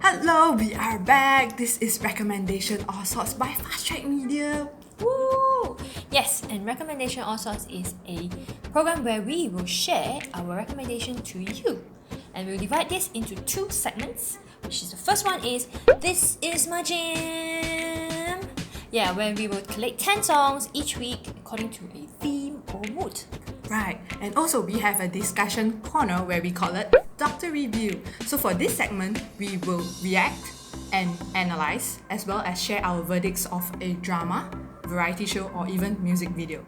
Hello, we are back. This is Recommendation All Sorts by Fast Track Media. Woo! Yes, and Recommendation All Sorts is a program where we will share our recommendation to you. And we'll divide this into two segments, which is the first one is This Is My Jam. Yeah, where we will collect 10 songs each week according to a theme or mood. Right, and also we have a discussion corner where we call it Doctor Review. So for this segment, we will react and analyze as well as share our verdicts of a drama, variety show or even music video.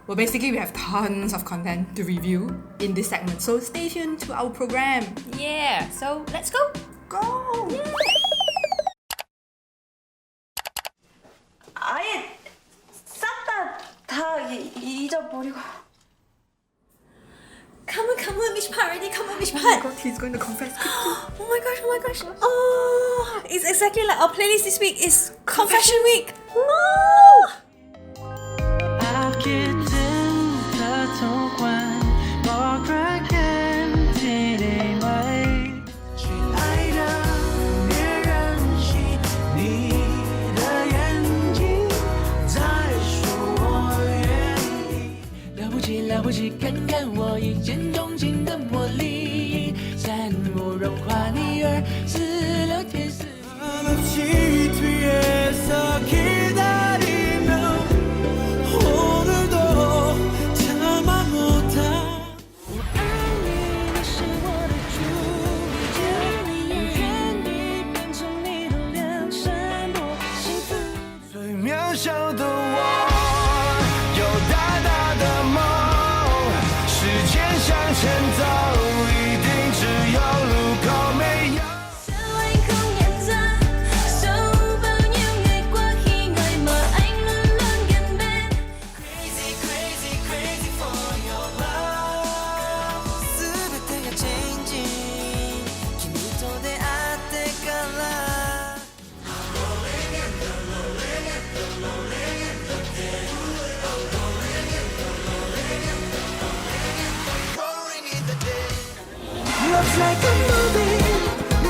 Well, basically we have tons of content to review in this segment, so stay tuned to our program. Yeah, so let's go! Go! Yeah. 아예 싹 다 잊어버리고. Come on, which part already? Come on, which Oh my part? god, he's going to confess quickly. Oh my gosh. Oh, it's exactly like our playlist this week is Confession Week. No! 了不起，看看我一见钟情的魔力，山姆融化你而四六天四。 한없이 뒤에서 기다리며 오늘도 참아 못한 我爱你，你是我的主角，愿意变成你的梁山伯，幸福最渺小的我，有大大的梦，时间向前走，一定只有路口没有。 Looks like a movie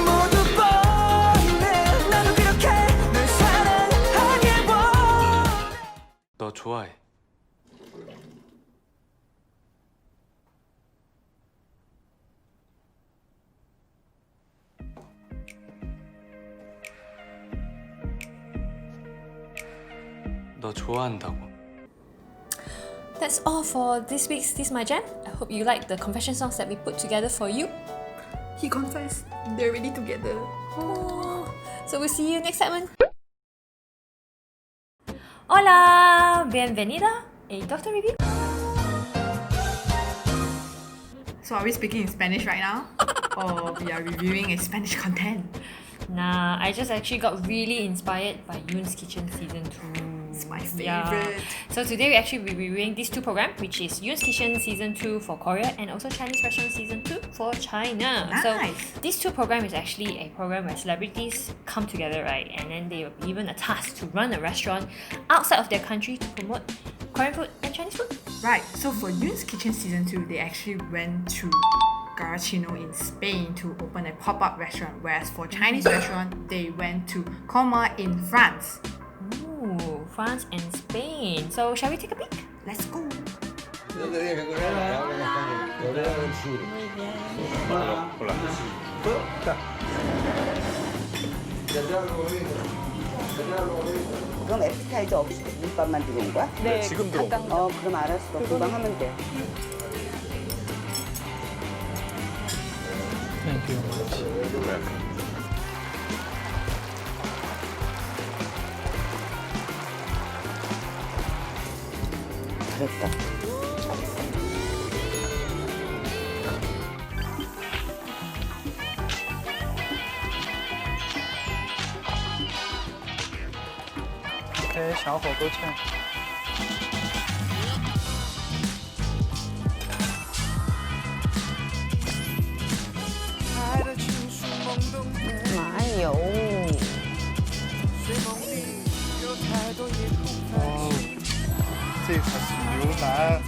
모두 뻔해 나도 그렇게 널 사랑하게 봐 너 좋아해. 너 좋아한다고. That's all for this week's This My Jam. I hope you like the confession songs that we put together for you. He confessed. They're already together. Oh, so we'll see you next segment. Hola, bienvenida a Doctor Review. So are we speaking in Spanish right now? Or we are reviewing a Spanish content? Nah, I just actually got really inspired by Youn's Kitchen Season 2. It's my favorite. Yeah. So today we actually be reviewing these two programs, which is Youn's Kitchen Season 2 for Korea and also Chinese Restaurant Season 2 for China. Nice. So these two programs is actually a program where celebrities come together, right? And then they were given a task to run a restaurant outside of their country to promote Korean food and Chinese food. Right, so for Youn's Kitchen Season 2, they actually went to Garachino in Spain to open a pop-up restaurant, whereas for Chinese restaurant, they went to Colmar in France. Ooh, France and Spain. So shall we take a peek? Let's go! 그럼 에피타이저 없이 김밥만 들어온 거야? 네, 지금 들어온 거. 그럼 알았어. 금방 하면 돼. 잘했다. OK， 小火锅券。 마요. 这才是牛腩。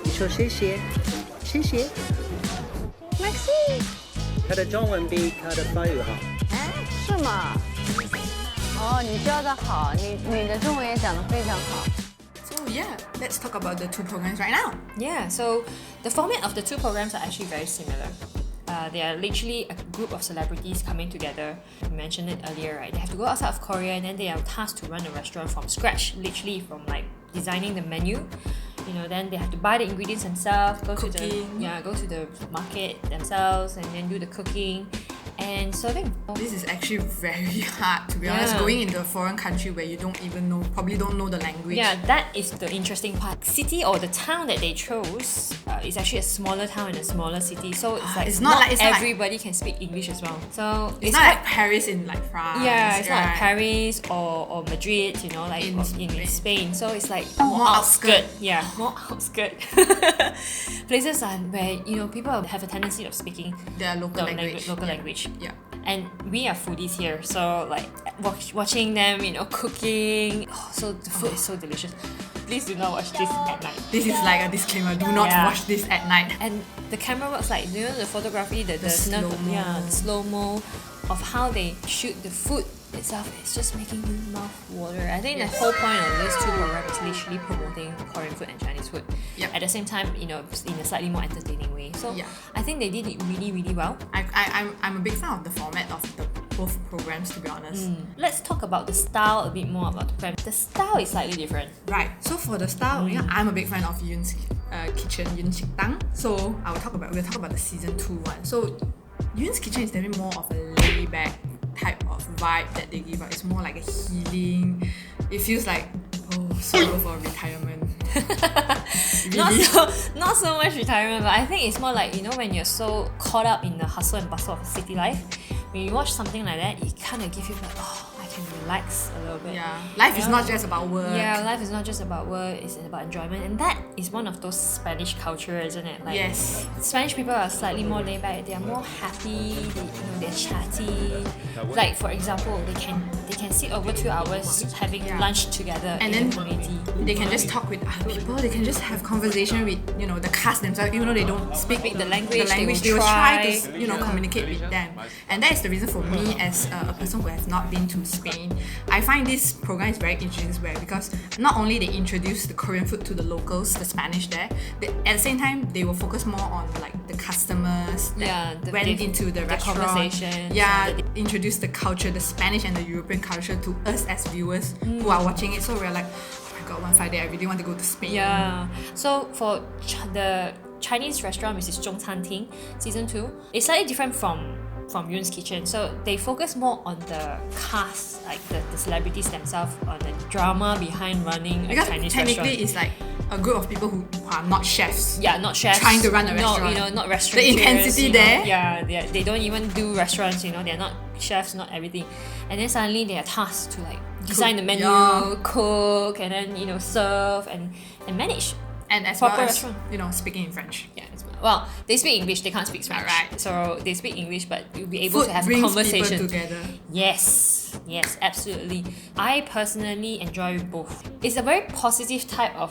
你说谢谢，谢谢。他的中文比他的法语好。是吗？哦，你教的好，你的中文也讲得非常好。So yeah, let's talk about the two programs right now. Yeah, so the format of the two programs are actually very similar. They are literally a group of celebrities coming together. I mentioned it earlier, right? They have to go outside of Korea and then they are tasked to run a restaurant from scratch, literally from like designing the menu. You know, then they have to buy the ingredients themselves, go to the market themselves, and then do the cooking and serving. This is actually very hard, to be honest, going into a foreign country where you probably don't know the language. Yeah, that is the interesting part. City or the town that they chose is actually a smaller town in a smaller city, so it's not everybody can speak English as well. So it's not like Paris in like France. Yeah, it's not like Paris or Madrid, you know, like in Spain. So it's like more outskirt. Yeah, more outskirt places are where, you know, people have a tendency of speaking their local language. Yeah. And we are foodies here, so like watching them, you know, cooking. So the food is so delicious. Please do not watch this at night. This is like a disclaimer. Do not watch this at night. And the camera works like, you know, the photography, the slow-mo. the slow-mo of how they shoot the food itself. It's just making you mouth water. I think the whole point of these two programs is literally promoting Korean food and Chinese food. Yep. At the same time, you know, in a slightly more entertaining way. So I think they did it really, really well. I'm a big fan of the format of both programs, to be honest. Let's talk about the style a bit more about the program. The style is slightly different. Right. So for the style, I'm a big fan of Youn's kitchen, Youn Chiktang. So we'll talk about the season 2 one. So Youn's kitchen is definitely more of a laid back type of vibe that they give out. It's more like a healing. It feels like solo for retirement. Really? Not so much retirement, but I think it's more like, you know, when you're so caught up in the hustle and bustle of city life, when you watch something like that, it kind of gives you like, I can relax a little bit. Yeah, life is not just about work. Yeah, life is not just about work, it's about enjoyment. And that is one of those Spanish culture, isn't it? Like, yes. Spanish people are slightly more laid back, they are more happy, they're chatty. Like, for example, they can sit over 2 hours having lunch together and in then the community. They can just talk with other people, they can just have conversation with, you know, the cast themselves, even though they don't speak the language, they will try to, you know, communicate with them. And that is the reason for me, as a person who has not been to Spain, I find this program is very interesting because not only they introduce the Korean food to the locals, the Spanish there, but at the same time they will focus more on like the customers that went into the restaurant. Conversations. Yeah, introduce the culture, the Spanish and the European culture to us as viewers who are watching it. So we're like, oh my god, one Friday I really want to go to Spain. Yeah. So for the Chinese restaurant, which is Zhong Can Ting, season 2, it's slightly different from Youn's kitchen. So they focus more on the cast, like the celebrities themselves, on the drama behind running a Chinese restaurant. Technically it's like a group of people who are not chefs. Yeah, not chefs. Trying to run a restaurant. No, you know, not restaurants. The intensity there. Yeah, they don't even do restaurants, you know, they're not chefs, not everything. And then suddenly they are tasked to like design the menu, cook, and then, you know, serve and manage. And as proper well as, restaurant. you know, speaking in French. Yeah, well, they speak English, they can't speak Spanish. Right. So they speak English, but you'll be able Food to have brings conversation. people together. Yes, absolutely. I personally enjoy both. It's a very positive type of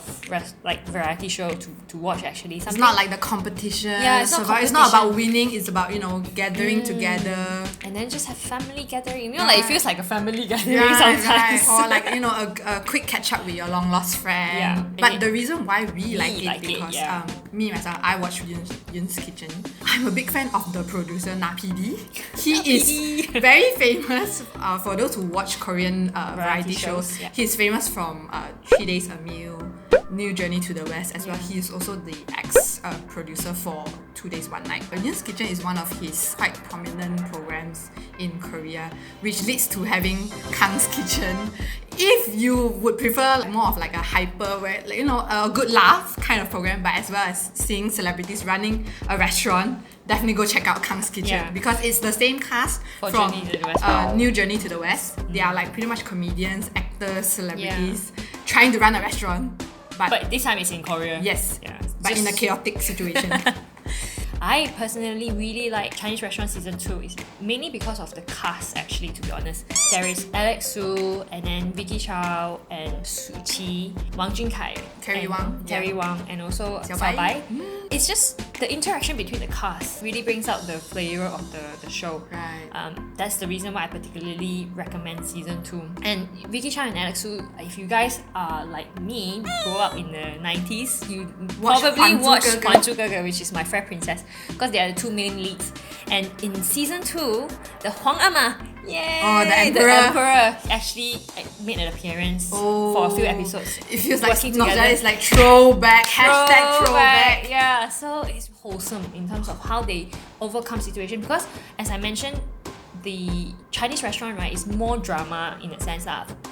variety show to watch actually. It's not like the competition. Yeah, it's not competition. It's not about winning, it's about, you know, gathering together. And then just have family gathering. You know, like it feels like a family gathering sometimes. sometimes. Or like, you know, a quick catch up with your long lost friend. Yeah. But the reason why we like it because yeah. me myself, I watch Youn's kitchen. I'm a big fan of the producer Napidi. He is very famous for those who watch Korean variety shows. Yeah. He's famous from 3 Days a Meal, New Journey to the West as well. He is also the ex-producer for 2 Days One Night. Youn's Kitchen is one of his quite prominent programs in Korea, which leads to having Kang's Kitchen. If you would prefer more of like a hyper, where, like, you know, a good laugh kind of program, but as well as seeing celebrities running a restaurant, definitely go check out Kang's Kitchen because it's the same cast from New Journey to the West. They are like pretty much comedians, actors, celebrities trying to run a restaurant. But this time it's in Korea. Yes, but in a chaotic situation. I personally really like Chinese Restaurant Season 2 is mainly because of the cast actually, to be honest. There is Alex Su, and then Vicky Chow, and Su Qi, Wang Junkai, Terry and Wang, and also Xiao Xiao Bai. Bai. It's just the interaction between the cast really brings out the flavor of the show. Right. That's the reason why I particularly recommend Season 2. And Vicky Chow and Alex Su, if you guys are like me, grew up in the 90s, you probably watched 还珠格格, which is my fair princess, because they are the two main leads. And in Season 2, the Huang Ama, the emperor actually made an appearance for a few episodes. It feels like working nostalgia together. is like throwback, hashtag throwback. Yeah, so it's wholesome in terms of how they overcome situation, because as I mentioned, the Chinese restaurant, right, is more drama in a sense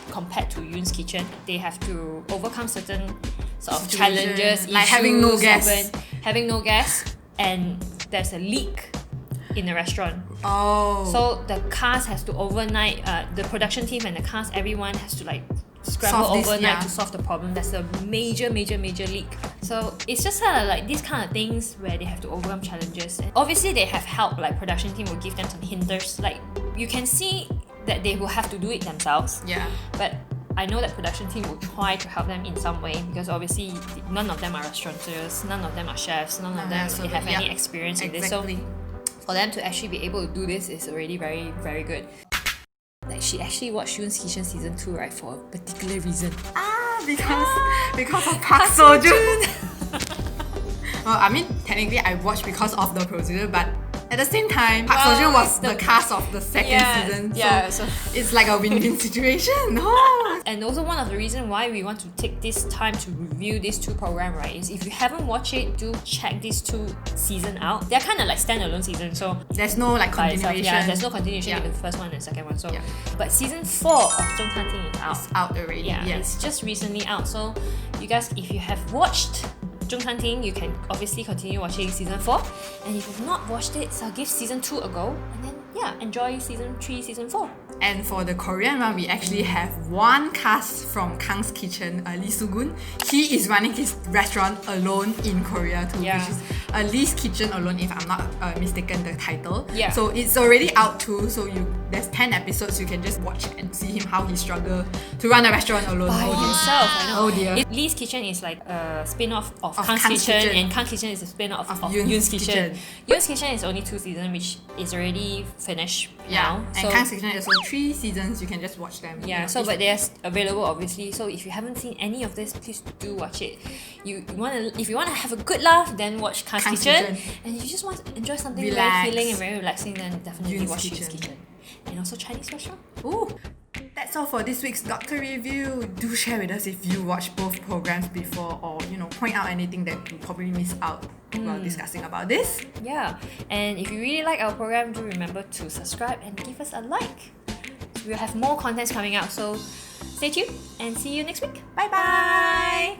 compared to Youn's kitchen. They have to overcome certain sort of challenges, like issues, having no guests. even having no guests, and there's a leak in the restaurant. Oh. So the cast has to overnight, the production team and the cast, everyone has to like scramble Solve this, overnight yeah. to solve the problem. That's a major leak. So it's just kind of like these kind of things where they have to overcome challenges. And obviously they have help, like production team will give them some hinders. Like you can see that they will have to do it themselves. Yeah. But I know that production team will try to help them in some way, because obviously none of them are restaurateurs, none of them are chefs, none of them have any experience in this. So for them to actually be able to do this is already very, very good. Like she actually watched Youn's Kitchen Season 2, right, for a particular reason. Because of Park Seo-joon. Well, I mean, technically I watched because of the producer, but at the same time, Park Seo-joon was the cast of the second season, so it's like a win-win situation. Oh. And also one of the reasons why we want to take this time to review these two programs, right, is if you haven't watched it, do check these two seasons out. They're kind of like standalone seasons, so there's no like by itself, continuation. there's no continuation in the first one and second one. So, but season 4 of Zhong Tan Ting is out. It's out already. Yeah, it's just recently out. So you guys, if you have watched Zhong Tan Ting, you can obviously continue watching season 4. And if you've not watched it, so give season 2 a go, and then enjoy season 3, season 4. And for the Korean one, we actually have one cast from Kang's Kitchen, Lee Soo-gun. He is running his restaurant alone in Korea too, which is Lee's Kitchen Alone, if I'm not mistaken, the title. Yeah. So it's already out too, so there's 10 episodes, you can just watch it and see him how he struggled to run a restaurant alone. By himself, I know. Oh dear. Lee's Kitchen is like a spin-off of Kang's Kang's Kitchen, Kitchen. and Kang's Kitchen is a spin-off of Youn's Youn's Kitchen. Kitchen. Youn's Kitchen is only 2 seasons, which is already finished now. And So, Kang's Kitchen is also 3 seasons, you can just watch them. but they're available obviously. So if you haven't seen any of this, please do watch it. If you wanna have a good laugh, then watch Kang's Kitchen. And if you just want to enjoy something Relax. very filling and very relaxing, then definitely Youn's watch Kitchen. Youn's Kitchen. And also Chinese restaurant. Ooh. That's all for this week's Doctor Review. Do share with us if you watched both programs before, or point out anything that you probably missed out while discussing about this. Yeah, and if you really like our program, do remember to subscribe and give us a like. We'll have more contents coming out, so stay tuned and see you next week. Bye bye!